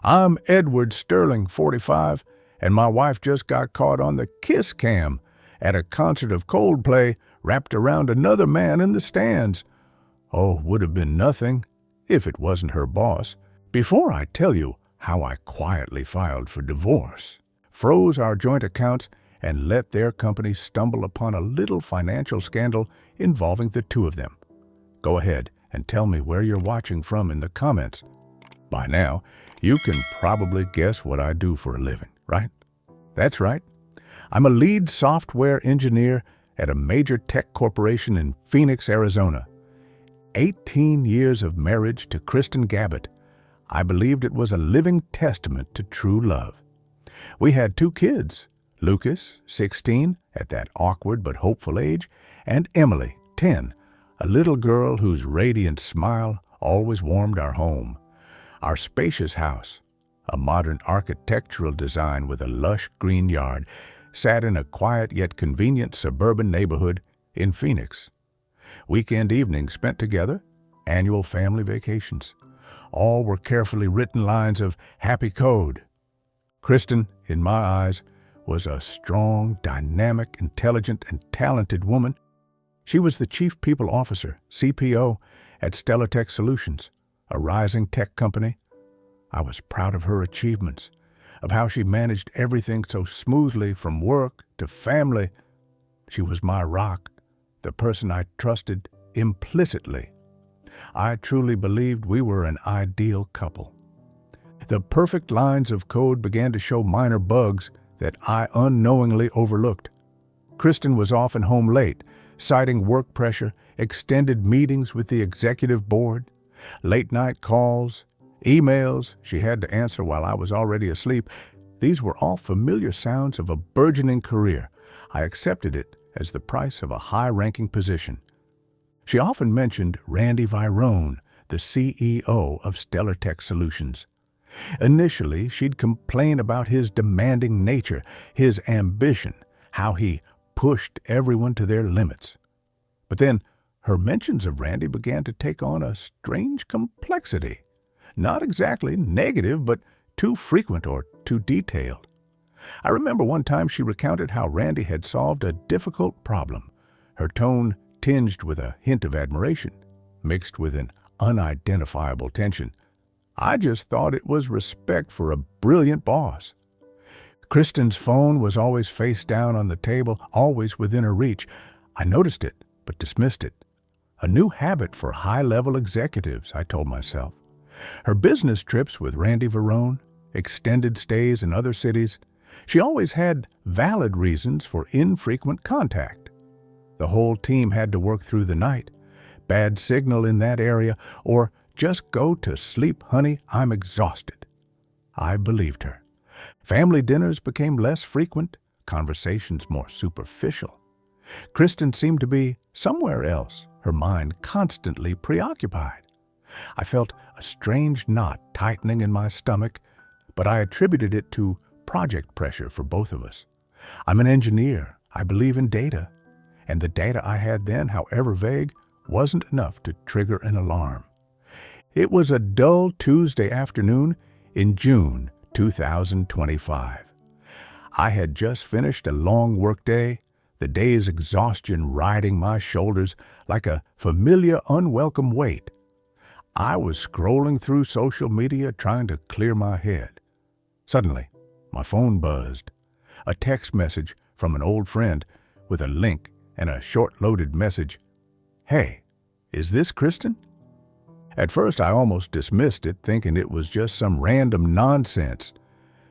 I'm Edward Sterling, 45, and my wife just got caught on the kiss cam at a concert of Coldplay wrapped around another man in the stands. Oh, would have been nothing if it wasn't her boss. Before I tell you how I quietly filed for divorce, froze our joint accounts, and let their company stumble upon a little financial scandal involving the two of them. Go ahead and tell me where you're watching from in the comments. By now, you can probably guess what I do for a living, right? That's right. I'm a lead software engineer at a major tech corporation in Phoenix, Arizona. 18 years of marriage to Kristen Gabbett. I believed it was a living testament to true love. We had 2 kids, Lucas, 16, at that awkward but hopeful age, and Emily, 10, a little girl whose radiant smile always warmed our home. Our spacious house, a modern architectural design with a lush green yard, sat in a quiet yet convenient suburban neighborhood in Phoenix. Weekend evenings spent together, annual family vacations. All were carefully written lines of happy code. Kristen, in my eyes, was a strong, dynamic, intelligent, and talented woman. She was the Chief People Officer, CPO, at StellarTech Solutions, a rising tech company. I was proud of her achievements, of how she managed everything so smoothly from work to family. She was my rock, the person I trusted implicitly. I truly believed we were an ideal couple. The perfect lines of code began to show minor bugs that I unknowingly overlooked. Kristen was often home late, citing work pressure, extended meetings with the executive board, late-night calls, emails she had to answer while I was already asleep. These were all familiar sounds of a burgeoning career. I accepted it as the price of a high-ranking position. She often mentioned Randy Virone, the CEO of StellarTech Solutions. Initially, she'd complain about his demanding nature, his ambition, how he pushed everyone to their limits. But then, her mentions of Randy began to take on a strange complexity. Not exactly negative, but too frequent or too detailed. I remember one time she recounted how Randy had solved a difficult problem, her tone tinged with a hint of admiration, mixed with an unidentifiable tension. I just thought it was respect for a brilliant boss. Kristen's phone was always face down on the table, always within her reach. I noticed it, but dismissed it. A new habit for high-level executives, I told myself. Her business trips with Randy Virone, extended stays in other cities, she always had valid reasons for infrequent contact. The whole team had to work through the night. Bad signal in that area, or just go to sleep, honey, I'm exhausted. I believed her. Family dinners became less frequent, conversations more superficial. Kristen seemed to be somewhere else, her mind constantly preoccupied. I felt a strange knot tightening in my stomach, but I attributed it to project pressure for both of us. I'm an engineer. I believe in data. And the data I had then, however vague, wasn't enough to trigger an alarm. It was a dull Tuesday afternoon in June 2025. I had just finished a long workday, the day's exhaustion riding my shoulders like a familiar, unwelcome weight. I was scrolling through social media trying to clear my head. Suddenly, my phone buzzed. A text message from an old friend with a link and a short-loaded message. Hey, is this Kristen? At first, I almost dismissed it, thinking it was just some random nonsense.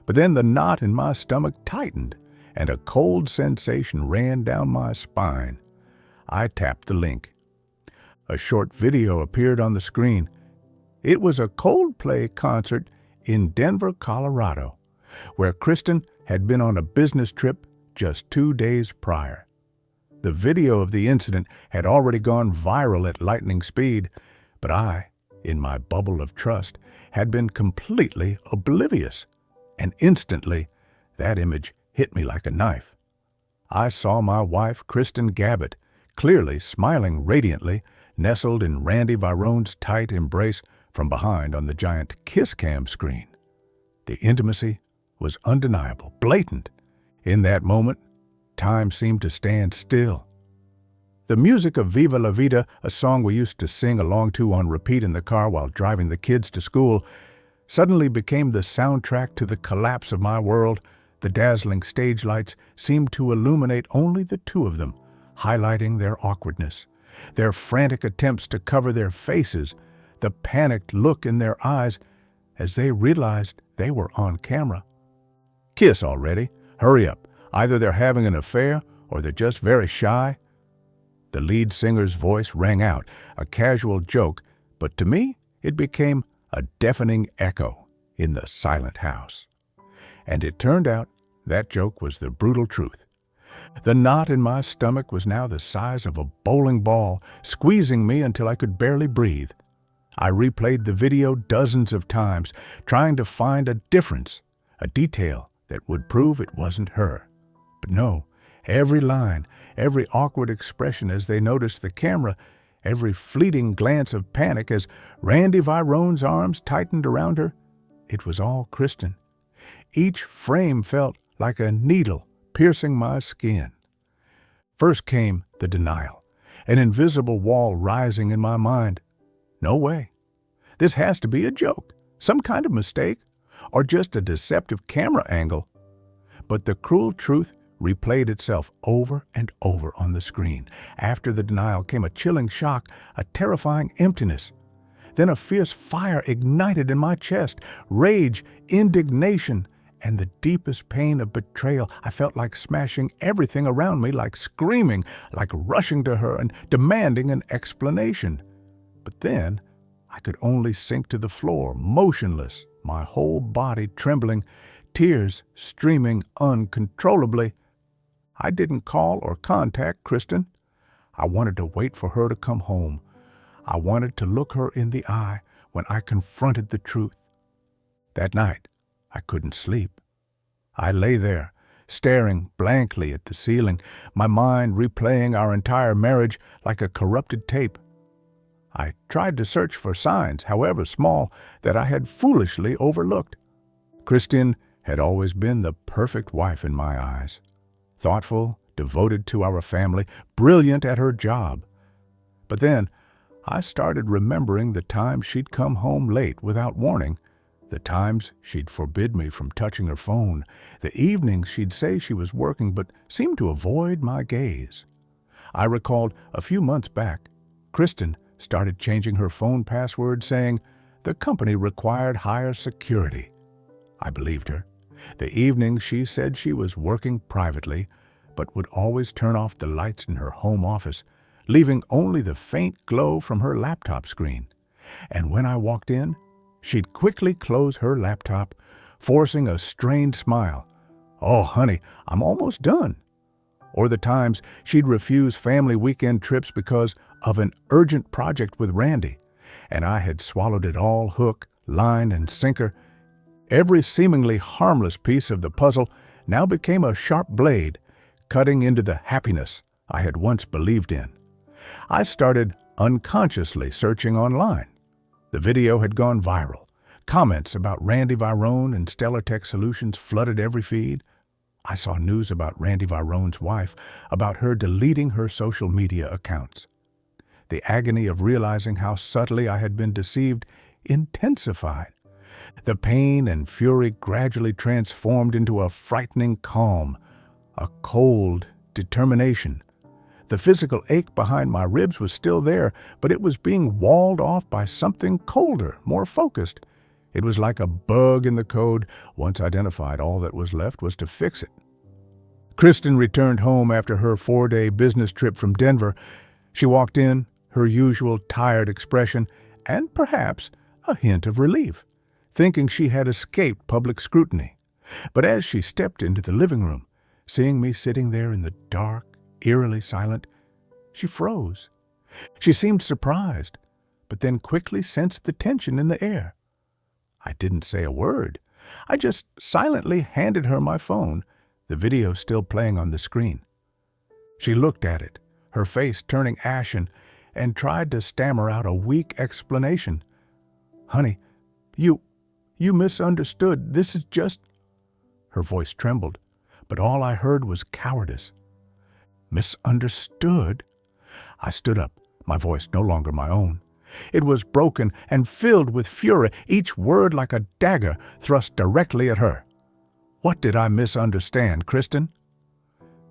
But then the knot in my stomach tightened, and a cold sensation ran down my spine. I tapped the link. A short video appeared on the screen. It was a Coldplay concert in Denver, Colorado, where Kristen had been on a business trip just 2 days prior. The video of the incident had already gone viral at lightning speed, but I, in my bubble of trust, had been completely oblivious, and instantly that image hit me like a knife. I saw my wife, Kristen Gabbett, clearly smiling radiantly, nestled in Randy Virone's tight embrace from behind on the giant kiss cam screen. The intimacy was undeniable, blatant. In that moment, time seemed to stand still. The music of Viva La Vida, a song we used to sing along to on repeat in the car while driving the kids to school, suddenly became the soundtrack to the collapse of my world. The dazzling stage lights seemed to illuminate only the two of them, highlighting their awkwardness, their frantic attempts to cover their faces, the panicked look in their eyes as they realized they were on camera. Kiss already. Hurry up. Either they're having an affair or they're just very shy. The lead singer's voice rang out, a casual joke, but to me it became a deafening echo in the silent house. And it turned out that joke was the brutal truth. The knot in my stomach was now the size of a bowling ball, squeezing me until I could barely breathe. I replayed the video dozens of times, trying to find a difference, a detail that would prove it wasn't her. But no, every line, every awkward expression as they noticed the camera, every fleeting glance of panic as Randy Virone's arms tightened around her, it was all Kristen. Each frame felt like a needle piercing my skin. First came the denial, an invisible wall rising in my mind. No way. This has to be a joke, some kind of mistake, or just a deceptive camera angle. But the cruel truth replayed itself over and over on the screen. After the denial came a chilling shock, a terrifying emptiness. Then a fierce fire ignited in my chest, rage, indignation, and the deepest pain of betrayal. I felt like smashing everything around me, like screaming, like rushing to her and demanding an explanation. But then I could only sink to the floor, motionless, my whole body trembling, tears streaming uncontrollably. I didn't call or contact Kristen. I wanted to wait for her to come home. I wanted to look her in the eye when I confronted the truth. That night, I couldn't sleep. I lay there, staring blankly at the ceiling, my mind replaying our entire marriage like a corrupted tape. I tried to search for signs, however small, that I had foolishly overlooked. Kristen had always been the perfect wife in my eyes. Thoughtful, devoted to our family, brilliant at her job. But then, I started remembering the times she'd come home late without warning, the times she'd forbid me from touching her phone, the evenings she'd say she was working but seemed to avoid my gaze. I recalled a few months back, Kristen started changing her phone password, saying the company required higher security. I believed her. The evenings she said she was working privately, but would always turn off the lights in her home office, leaving only the faint glow from her laptop screen. And when I walked in, she'd quickly close her laptop, forcing a strained smile. "Oh, honey, I'm almost done." Or the times she'd refuse family weekend trips because of an urgent project with Randy, and I had swallowed it all, hook, line, and sinker. Every seemingly harmless piece of the puzzle now became a sharp blade, cutting into the happiness I had once believed in. I started unconsciously searching online. The video had gone viral. Comments about Randy Virone and Stellar Tech Solutions flooded every feed. I saw news about Randy Virone's wife, about her deleting her social media accounts. The agony of realizing how subtly I had been deceived intensified. The pain and fury gradually transformed into a frightening calm, a cold determination. The physical ache behind my ribs was still there, but it was being walled off by something colder, more focused. It was like a bug in the code. Once identified, all that was left was to fix it. Kristen returned home after her 4-day business trip from Denver. She walked in, her usual tired expression, and perhaps a hint of relief, thinking she had escaped public scrutiny. But as she stepped into the living room, seeing me sitting there in the dark, eerily silent, she froze. She seemed surprised, but then quickly sensed the tension in the air. I didn't say a word. I just silently handed her my phone, the video still playing on the screen. She looked at it, her face turning ashen, and tried to stammer out a weak explanation. "Honey, you You misunderstood. This is just—" Her voice trembled, but all I heard was cowardice. Misunderstood? I stood up, my voice no longer my own. It was broken and filled with fury, each word like a dagger thrust directly at her. What did I misunderstand, Kristen?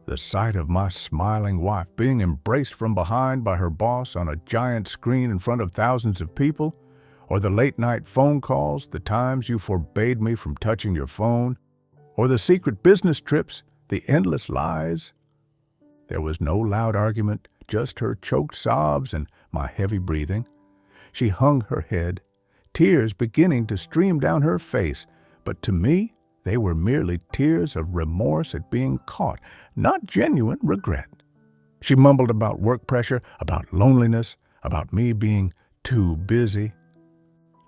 The sight of my smiling wife being embraced from behind by her boss on a giant screen in front of thousands of people, or the late-night phone calls, the times you forbade me from touching your phone, or the secret business trips, the endless lies. There was no loud argument, just her choked sobs and my heavy breathing. She hung her head, tears beginning to stream down her face, but to me, they were merely tears of remorse at being caught, not genuine regret. She mumbled about work pressure, about loneliness, about me being too busy.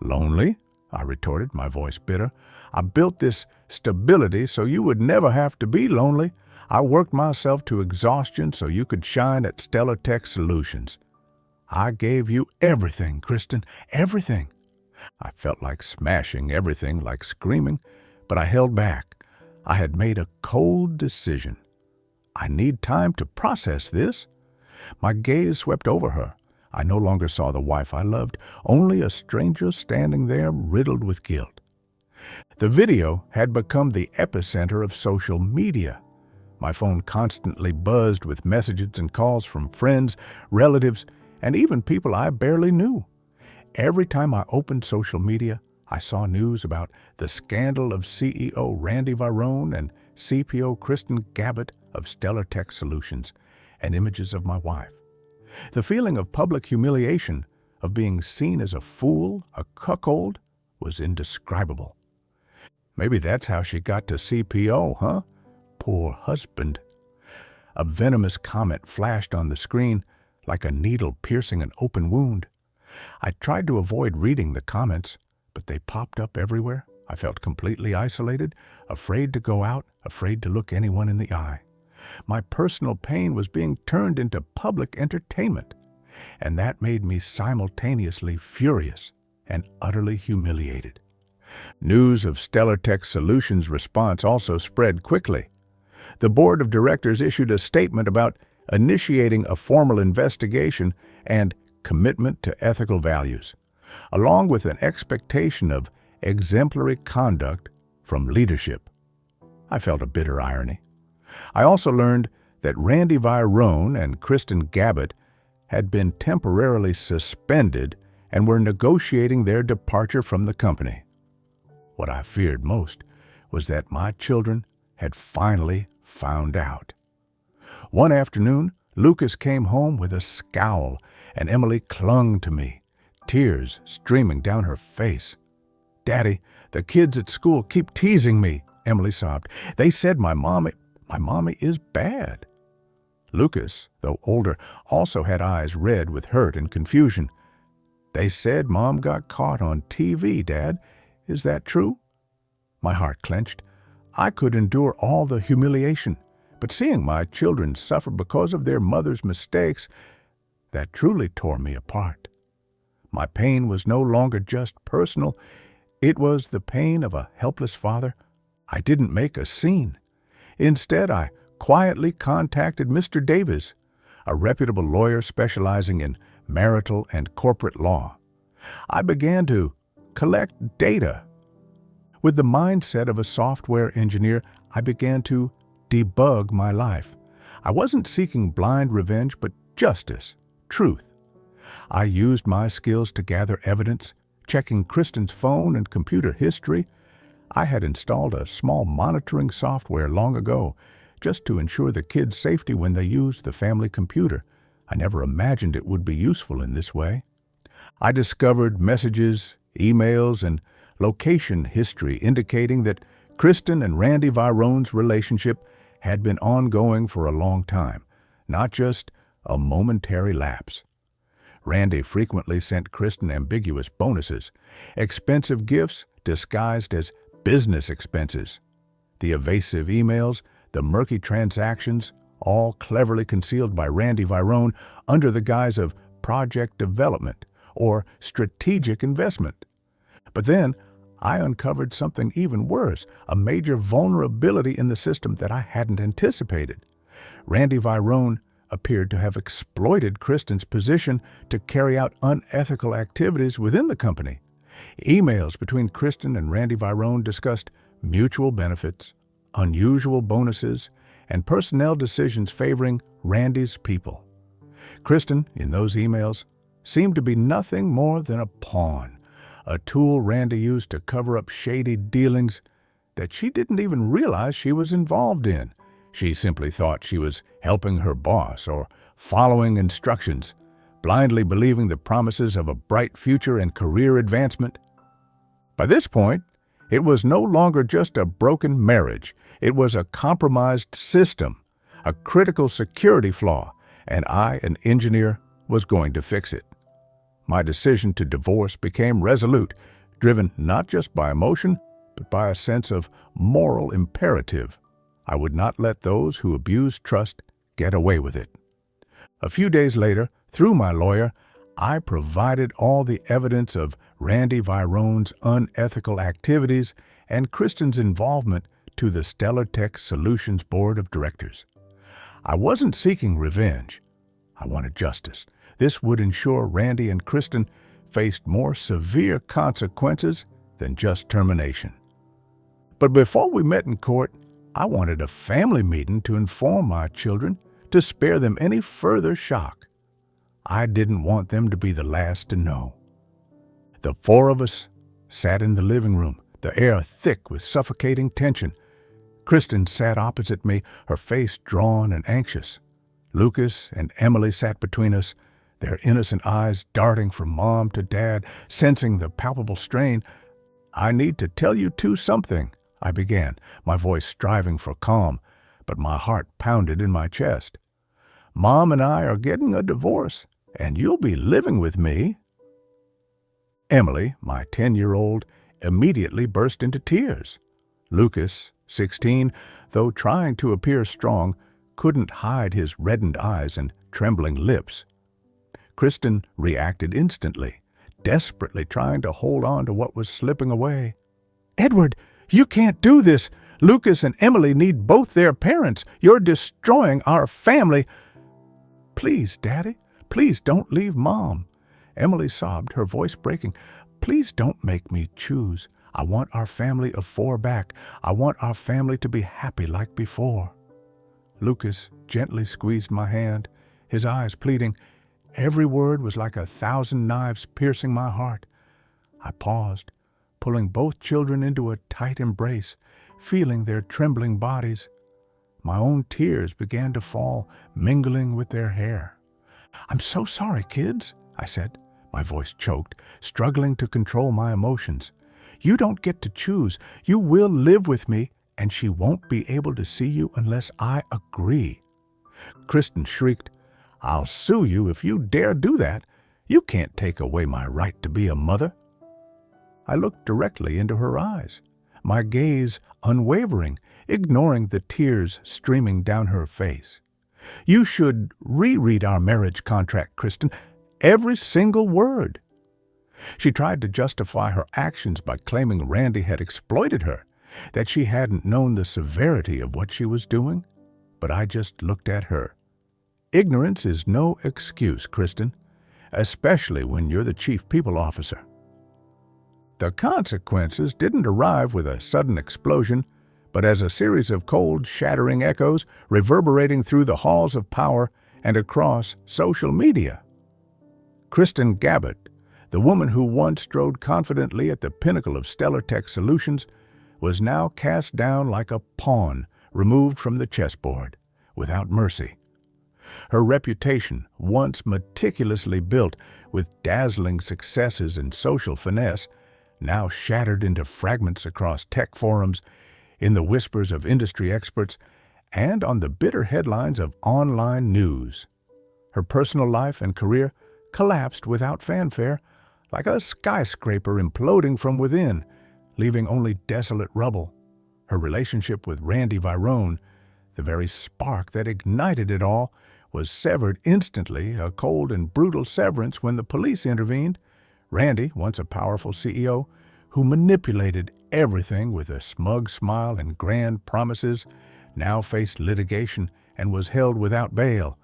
Lonely? I retorted, my voice bitter. I built this stability so you would never have to be lonely. I worked myself to exhaustion so you could shine at Stellar Tech Solutions. I gave you everything, Kristen, everything. I felt like smashing everything, like screaming, but I held back. I had made a cold decision. I need time to process this. My gaze swept over her. I no longer saw the wife I loved, only a stranger standing there riddled with guilt. The video had become the epicenter of social media. My phone constantly buzzed with messages and calls from friends, relatives, and even people I barely knew. Every time I opened social media, I saw news about the scandal of CEO Randy Virone and CPO Kristen Gabbett of Stellar Tech Solutions, and images of my wife. The feeling of public humiliation, of being seen as a fool, a cuckold, was indescribable. Maybe that's how she got to CPO, huh? Poor husband. A venomous comment flashed on the screen, like a needle piercing an open wound. I tried to avoid reading the comments, but they popped up everywhere. I felt completely isolated, afraid to go out, afraid to look anyone in the eye. My personal pain was being turned into public entertainment, and that made me simultaneously furious and utterly humiliated. News of Stellar Tech Solutions' response also spread quickly. The board of directors issued a statement about initiating a formal investigation and commitment to ethical values, along with an expectation of exemplary conduct from leadership. I felt a bitter irony. I also learned that Randy Virone and Kristen Gabbett had been temporarily suspended and were negotiating their departure from the company. What I feared most was that my children had finally found out. One afternoon, Lucas came home with a scowl, and Emily clung to me, tears streaming down her face. "Daddy, the kids at school keep teasing me," Emily sobbed. "They said my mommy is bad." Lucas, though older, also had eyes red with hurt and confusion. "They said Mom got caught on TV, Dad. Is that true?" My heart clenched. I could endure all the humiliation, but seeing my children suffer because of their mother's mistakes, that truly tore me apart. My pain was no longer just personal. It was the pain of a helpless father. I didn't make a scene. Instead, I quietly contacted Mr. Davis, a reputable lawyer specializing in marital and corporate law. I began to collect data. With the mindset of a software engineer, I began to debug my life. I wasn't seeking blind revenge, but justice, truth. I used my skills to gather evidence, checking Kristen's phone and computer history. I had installed a small monitoring software long ago, just to ensure the kids' safety when they used the family computer. I never imagined it would be useful in this way. I discovered messages, emails, and location history indicating that Kristen and Randy Virone's relationship had been ongoing for a long time, not just a momentary lapse. Randy frequently sent Kristen ambiguous bonuses, expensive gifts disguised as business expenses. The evasive emails, the murky transactions, all cleverly concealed by Randy Virone under the guise of project development or strategic investment. But then I uncovered something even worse, a major vulnerability in the system that I hadn't anticipated. Randy Virone appeared to have exploited Kristen's position to carry out unethical activities within the company. Emails between Kristen and Randy Virone discussed mutual benefits, unusual bonuses, and personnel decisions favoring Randy's people. Kristen, in those emails, seemed to be nothing more than a pawn, a tool Randy used to cover up shady dealings that she didn't even realize she was involved in. She simply thought she was helping her boss or following instructions, blindly believing the promises of a bright future and career advancement. By this point, it was no longer just a broken marriage. It was a compromised system, a critical security flaw, and I, an engineer, was going to fix it. My decision to divorce became resolute, driven not just by emotion, but by a sense of moral imperative. I would not let those who abused trust get away with it. A few days later, through my lawyer, I provided all the evidence of Randy Virone's unethical activities and Kristen's involvement to the Stellar Tech Solutions Board of Directors. I wasn't seeking revenge. I wanted justice. This would ensure Randy and Kristen faced more severe consequences than just termination. But before we met in court, I wanted a family meeting to inform my children, to spare them any further shock. I didn't want them to be the last to know. The four of us sat in the living room, the air thick with suffocating tension. Kristen sat opposite me, her face drawn and anxious. Lucas and Emily sat between us, their innocent eyes darting from Mom to Dad, sensing the palpable strain. "I need to tell you two something," I began, my voice striving for calm, but my heart pounded in my chest. "Mom and I are getting a divorce, and you'll be living with me." Emily, my 10-year-old, immediately burst into tears. Lucas, 16, though trying to appear strong, couldn't hide his reddened eyes and trembling lips. Kristen reacted instantly, desperately trying to hold on to what was slipping away. "Edward, you can't do this. Lucas and Emily need both their parents. You're destroying our family." "Please, Daddy, please don't leave Mom." Emily sobbed, her voice breaking. "Please don't make me choose. I want our family of four back. I want our family to be happy like before." Lucas gently squeezed my hand, his eyes pleading. Every word was like 1,000 knives piercing my heart. I paused, pulling both children into a tight embrace, feeling their trembling bodies. My own tears began to fall, mingling with their hair. "I'm so sorry, kids," I said, my voice choked, struggling to control my emotions. "You don't get to choose. You will live with me, and she won't be able to see you unless I agree." Kristen shrieked, "I'll sue you if you dare do that. You can't take away my right to be a mother." I looked directly into her eyes, my gaze unwavering, ignoring the tears streaming down her face. "You should reread our marriage contract, Kristen. Every single word." She tried to justify her actions by claiming Randy had exploited her, that she hadn't known the severity of what she was doing. But I just looked at her. Ignorance is no excuse, Kristen, especially when you're the chief people officer. The consequences didn't arrive with a sudden explosion, but as a series of cold, shattering echoes reverberating through the halls of power and across social media. Kristen Gabbett, the woman who once strode confidently at the pinnacle of Stellar Tech Solutions, was now cast down like a pawn removed from the chessboard, without mercy. Her reputation, once meticulously built with dazzling successes and social finesse, now shattered into fragments across tech forums, in the whispers of industry experts, and on the bitter headlines of online news. Her personal life and career collapsed without fanfare, like a skyscraper imploding from within, leaving only desolate rubble. Her relationship with Randy Virone, the very spark that ignited it all, was severed instantly, a cold and brutal severance when the police intervened. Randy, once a powerful CEO, who manipulated everything with a smug smile and grand promises, now faced litigation and was held without bail,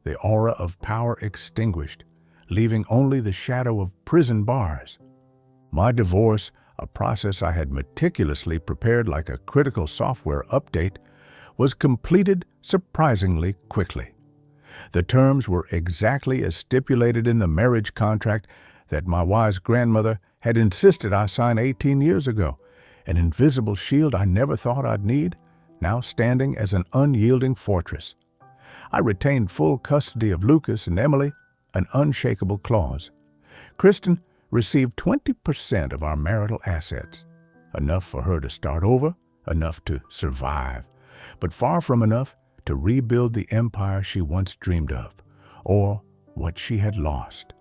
the aura of power extinguished, leaving only the shadow of prison bars. My divorce, a process I had meticulously prepared like a critical software update, was completed surprisingly quickly. The terms were exactly as stipulated in the marriage contract that my wise grandmother had insisted I sign 18 years ago, an invisible shield I never thought I'd need, now standing as an unyielding fortress. I retained full custody of Lucas and Emily, an unshakable clause. Kristen received 20% of our marital assets, enough for her to start over, enough to survive, but far from enough to rebuild the empire she once dreamed of, or what she had lost.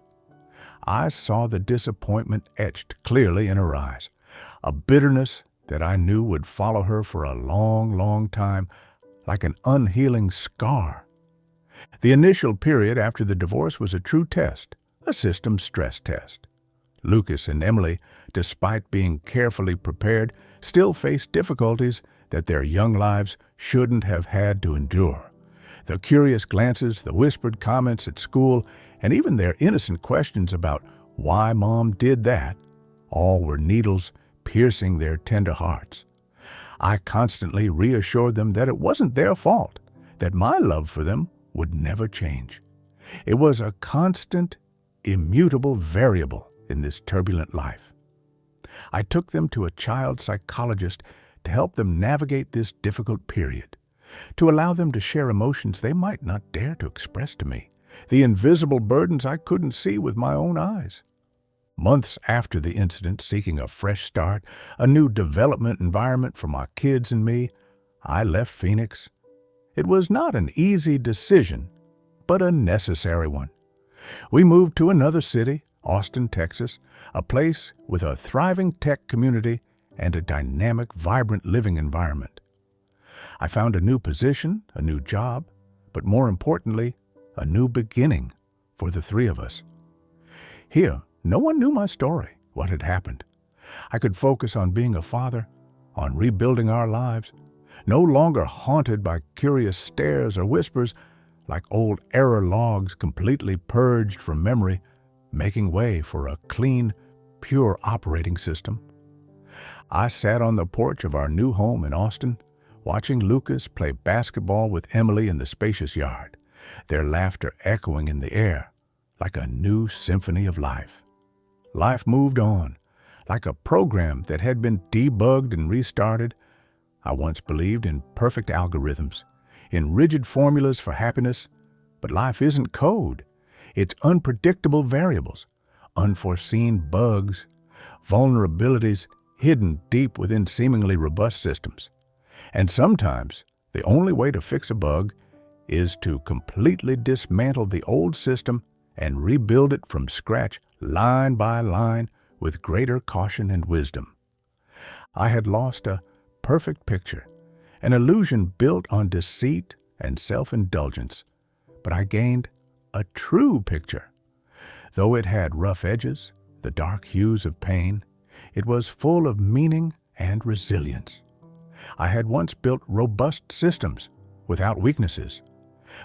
I saw the disappointment etched clearly in her eyes, a bitterness that I knew would follow her for a long, long time, like an unhealing scar. The initial period after the divorce was a true test, a system stress test. Lucas and Emily, despite being carefully prepared, still faced difficulties that their young lives shouldn't have had to endure. The curious glances, the whispered comments at school, and even their innocent questions about why Mom did that, all were needles piercing their tender hearts. I constantly reassured them that it wasn't their fault, that my love for them would never change. It was a constant, immutable variable in this turbulent life. I took them to a child psychologist to help them navigate this difficult period, to allow them to share emotions they might not dare to express to me, the invisible burdens I couldn't see with my own eyes. Months after the incident, seeking a fresh start, a new development environment for my kids and me, I left Phoenix. It was not an easy decision, but a necessary one. We moved to another city, Austin, Texas, a place with a thriving tech community and a dynamic, vibrant living environment. I found a new position, a new job, but more importantly, a new beginning for the three of us. Here, no one knew my story, what had happened. I could focus on being a father, on rebuilding our lives, no longer haunted by curious stares or whispers, like old error logs completely purged from memory, making way for a clean, pure operating system. I sat on the porch of our new home in Austin, watching Lucas play basketball with Emily in the spacious yard, their laughter echoing in the air like a new symphony of life. Life moved on, like a program that had been debugged and restarted. I once believed in perfect algorithms, in rigid formulas for happiness, but life isn't code. It's unpredictable variables, unforeseen bugs, vulnerabilities hidden deep within seemingly robust systems. And sometimes the only way to fix a bug is to completely dismantle the old system and rebuild it from scratch, line by line, with greater caution and wisdom. I had lost a perfect picture, an illusion built on deceit and self-indulgence, but I gained a true picture. Though it had rough edges, the dark hues of pain, it was full of meaning and resilience. I had once built robust systems without weaknesses,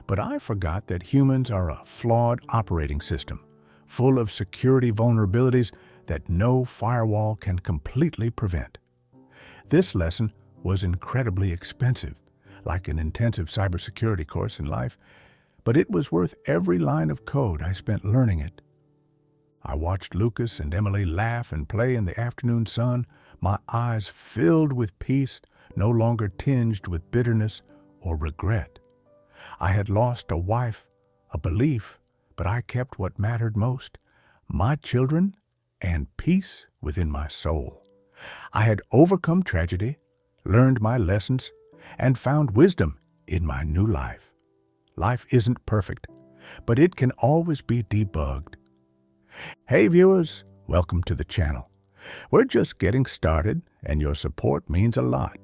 but I forgot that humans are a flawed operating system, full of security vulnerabilities that no firewall can completely prevent. This lesson was incredibly expensive, like an intensive cybersecurity course in life, but it was worth every line of code I spent learning it. I watched Lucas and Emily laugh and play in the afternoon sun, my eyes filled with peace, no longer tinged with bitterness or regret. I had lost a wife, a belief, but I kept what mattered most, my children and peace within my soul. I had overcome tragedy, learned my lessons, and found wisdom in my new life. Life isn't perfect, but it can always be debugged. Hey viewers, welcome to the channel. We're just getting started, and your support means a lot.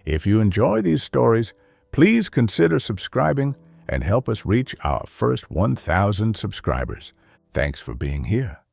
If you enjoy these stories, please consider subscribing and help us reach our first 1,000 subscribers. Thanks for being here.